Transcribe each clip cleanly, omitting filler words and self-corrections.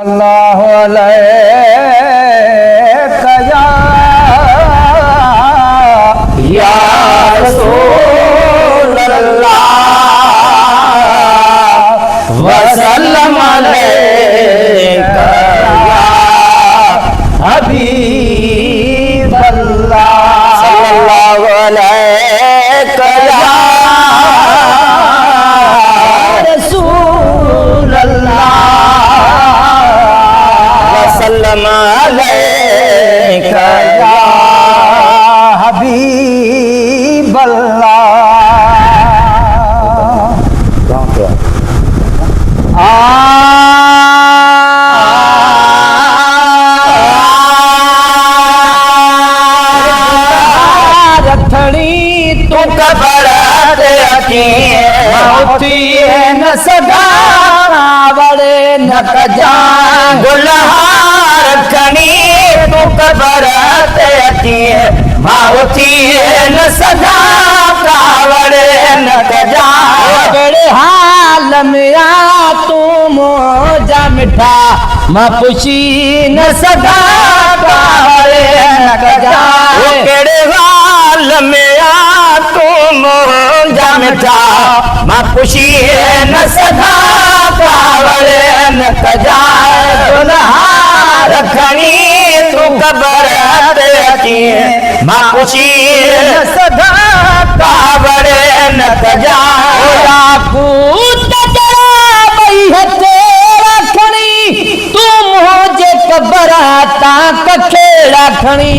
अल्लाह या रसूल अल्लाह वसल्लम अलैका या हबीब अल्लाह सल्लल्लाहु अलैका या रसूल अल्लाह वसल्लम अलैका या हबीब अल्लाह। रखणी तू कबर न सदा वड़े न कजा गुलहार रखणी तू कबर माउथी न सदा वड़े न कजा कहिड़े हाल में आ तू मोजा मिठा मां पुछी न सदा वड़े न कजा कहिड़े हाल में आ तू मोजा मिठा मां पुछी न सदा वड़े न कजा रखणी तू कबर मां पुछी न सदा वड़े न कजा पूत जरा बई हथे रखणी तू मुझे कबर ता कखे रखणी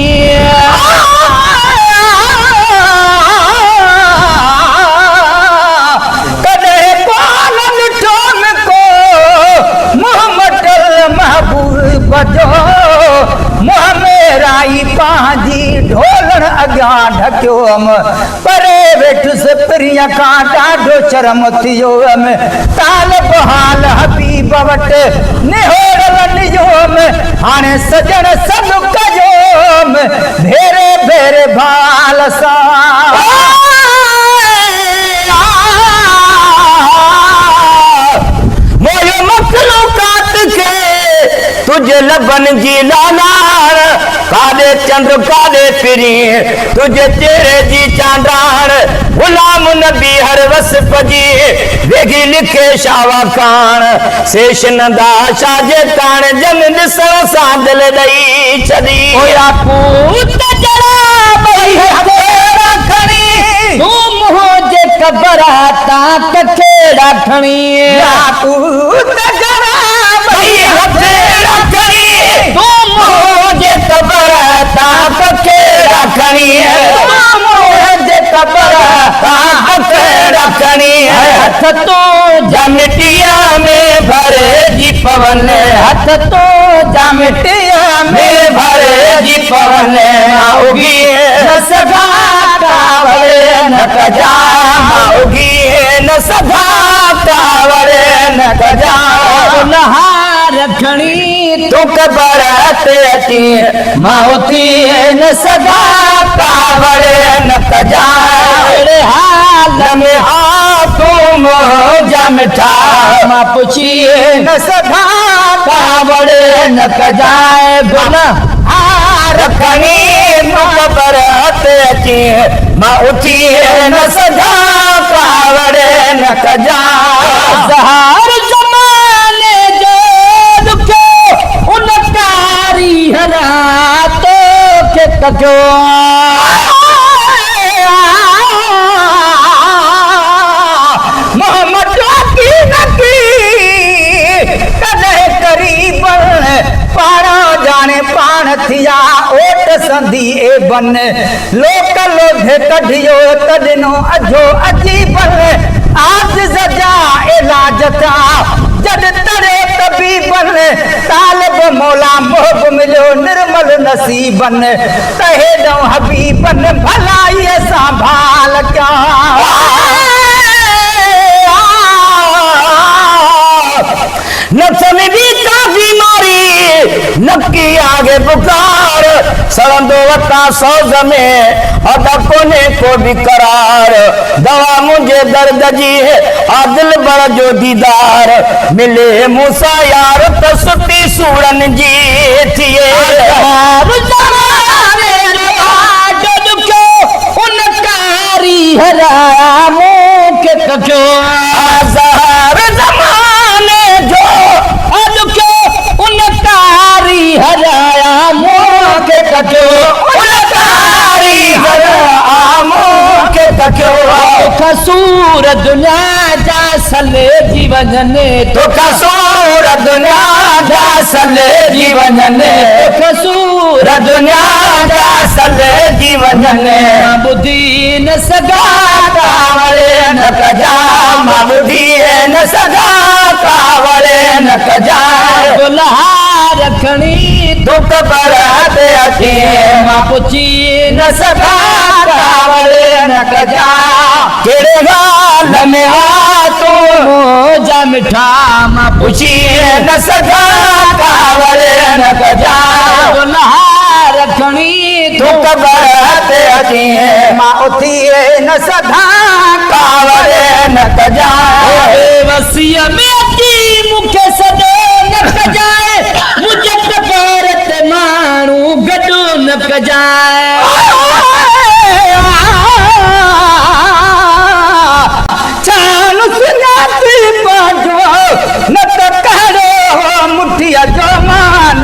पंहिंजी ढोलण अॻियां ढकियो हुअमि परे वेठुसि पिरीअ खां ॾाढो शर्म थियो हुअमि ताल बहाल हबीब वटि निहोरल निजो हुअमि हाणे सजण सभु कजो हुअमि भेरे भेरे भाल सां तुझे लबन जी लालार काले चंद्र काले फिरी तुझे चेहरे जी चांदार गुलाम नबी हर वस पजी वेगी लिखे शावा खान शेष नंदा शाजे तान जन ॾिसण सां दिल ॾई छॾी ओया पूत जरा बई हथे रखणी तू मुंहिंजे कबर ता कखे रखणी पूत जरा बई हथे रखणी तू मुझे कबर ता कखे रखणी मुझे कबर ता कखे रखणी हथ तो जमटिया में भरे जी पवन हथ तो जमटिया में भरे जी पवन आओगी न सदा वड़े न कजा आओगी न सदा वड़े न कजा रखणी तू कबर अची माउथी न सदा वड़े न कजा हाल में आ तू मोजा मिठा मां पुछी न सदा वड़े न कजा गुन रखणी तू कबर अची माउथी न सदा वड़े न कजा ज़हर ज़माने जो तो के कजो मोहम्मद की नकी कदे करीब पारा जाने पान थिया ओट संधी ए बन लोक लोधे कढियो तडनो अजो अजीबन आज सजा इलाज था जद तरे तबीबन तालब मौला मोहब मिलो निर्मल नसीबन कहे दो हबीबन भलाई संभाल क्या नफ्स में भी काफी मारी नक्की आगे पुकार सड़ंदो वता सौज में अदा कोने को भी करार दवा मुझे दर्द जी है आदिल बड़ जो दीदार मिले मूसा यार तो सुती सूरन जी थिए हराया मुँह के कचो आज़ार ज़माने जो आज क्यों उन कारी हराया मुँह के कचो उनकारी हराया मुँह के कचो कसूर दुनिया जा सले जीवन ने तो कसूर दुनिया जा सले जीवन ने कसूर दुनिया जा सले जीवन ने बुद्धि न सगा कावले न कजा मबुदी न सदा कावले न कजा दुल्हा रखनी दुख बरात अठी माँ पुछी न सदा कावले न कजा केड़े गाल में आ तू जा मिठा माँ पुछी न सदा कावले न कजा दुल्हा रखनी दुख बरात अठी माँ उठी न सदा कावले न कजा वसीअ में की मुखे सदो न कजाए मुझे भारत माण्हू गॾो न कजाए चाल सुञाती पंहिंजो न त कहिड़ो मुठीअ जो मान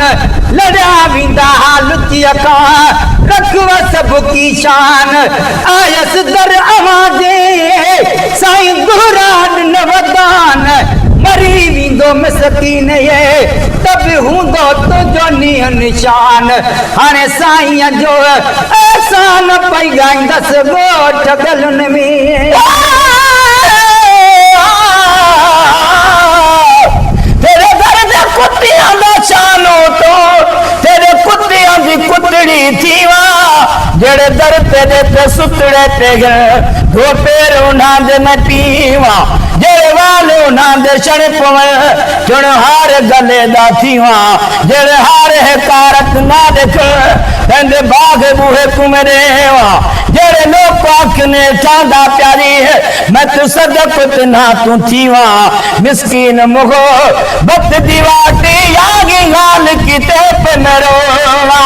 लड़िया वेंदा लुचीअ खां रखव सभु की शान आयस दर आवाज़े साईं दुरान न वदान मरी वेंदो मस्कीन ये त बि हूंदो तुंहिंजो नीअ निशान हाणे साईं जो एहसान पई ॻाईंदसि ॻोठ गलुनि में तेरे दर्द कुत्तियां दा शानो तो तेरे कुत्तियां दी कुतड़ी थीवा जेड़े दर तेरे ते सुतड़े ते दो पैर उन्हां दे न पीवा जेड़े वाल उन्हां दे छण पवे चुण हार गले दा थीवा जेड़े हार है कारत ना देख तेंदे बाग बूहे कुमरेवा जेड़े लोग आखने चांदा प्यारी है मैं तू सदक ना तू थीवा मिस्कीन मुगो बत दीवाटी यागी गाल की ते पे नरोवा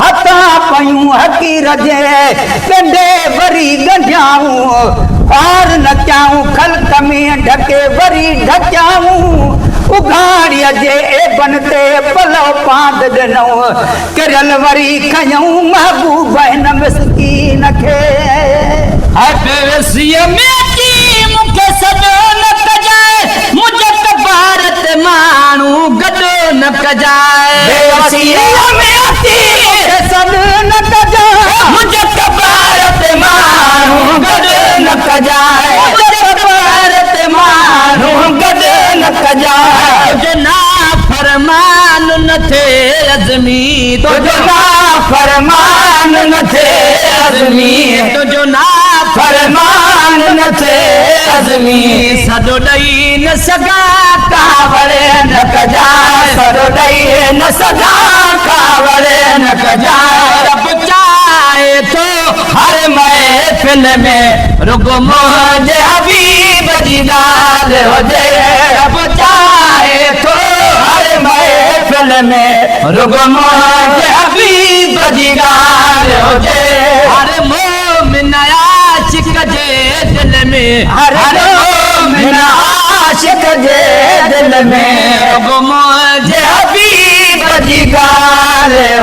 हथा पयूं हकीर जे कंडे वरी गंढियाऊं और नचाऊं खलक में ढके वरी ढकियाऊं उघाड़ीअ जे एबन ते पलो पांद ॾिनऊं किरल वरी खयूं महबूब हिन मिस्कीन खे वसीअ में की मूंखे सॾो न कजाए मुंहिंजो त भारत माण्हू गॾो न कजाए वसीअ में सॾो न कजाए मुझे त भारत माण्हू गॾु न कजाए भारत माण्हू गॾु न कजाए तुंहिंजो ना फरमान न थे अज़मी तुंहिंजो ना फरमान न थे अज़मी तुंहिंजो ना फरमान न थे अज़मी सॾो ॾेई न सघां कावड़े न कजाए सॾो ॾेई न सघां कावड़े न कजाए रब चाहे तो हर महफ़िल में रुगो मुंहिंजे हबीब जी ॻाल्हि हुजे रब चाहे तो हर महफ़िल में रुगो मुंहिंजे हबीब जी ॻाल्हि हुजे हर मोमिन आशिक जे दिल में हर मोमिन आशिक जे दिल में रुगो मुंहिंजे हबीब जी ॻाल्हि